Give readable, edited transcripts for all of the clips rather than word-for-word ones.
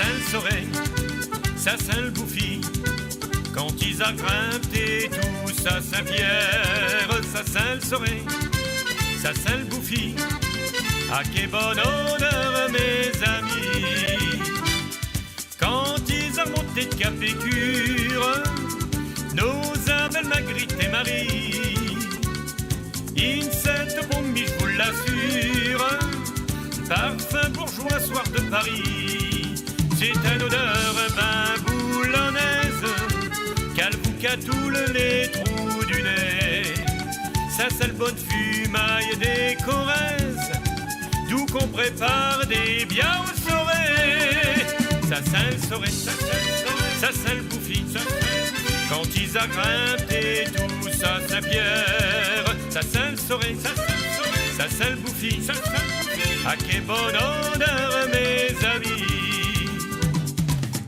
sent le soleil, ça sent le bouffi. Quand ils a grimpé tous à Saint-Pierre, ça sent le soleil, ça sent le bouffi. Ah, quel bon honneur, mes amis. Quand ils ont remonté de Capécure, nos belles Magritte et Marie, une sainte bombe, je vous l'assure, parfum bourgeois soir de Paris. C'est une odeur ben boulonnaise, qu'elle vous catoule les trous du nez. Ça sent le bonne fumaille des Corrèzes, d'où qu'on prépare des biens au soirée. Ça sent le soirée, ça sent le bouffi. Quand ils a grimpé tous à Saint-Pierre, ça sent le soirée, ça sent le bouffi. Ah, quel bon honneur, mes amis.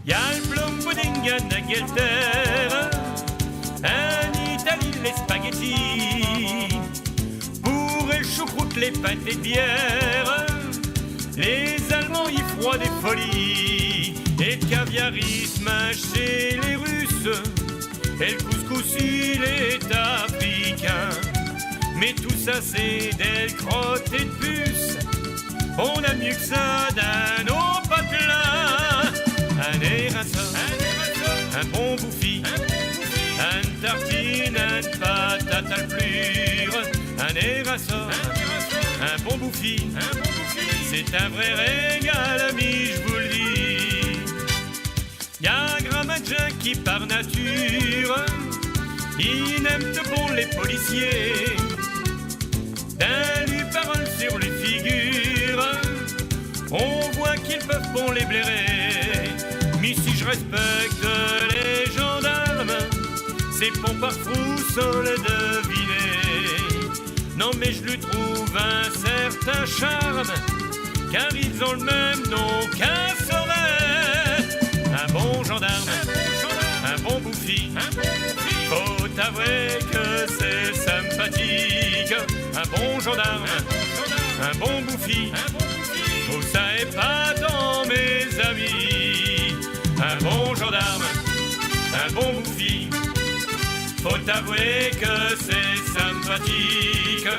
Y'a le plum pudding en Angleterre, en Italie les spaghettis, pour et choucroute les pâtes et bières, les Allemands y froident des folies, et le caviarisme chez les Russes, et le couscous il est africain. Mais tout ça c'est des crottes et de puces, on a mieux que ça d'un eau patelin. Un érasol, un bon bouffi, un tartine, un patate à l'plure. Un érasol, un bon bouffi, c'est un vrai régal, ami, je vous le dis. Y'a un gramadien qui par nature, il n'aime que bon les policiers. D'un lui parole sur les figures, on voit qu'ils peuvent bon les blairer. Mais si je respecte les gendarmes, c'est pour par Froussol le deviner. Non mais je lui trouve un certain charme, car ils ont le même nom qu'un Sorel. Un bon gendarme, un bon bouffi, faut avouer que c'est sympathique. Un bon gendarme, un bon bouffi, tout ça est pas dans mes amis. Un bon gendarme, un bon bouffi, faut avouer que c'est sympathique.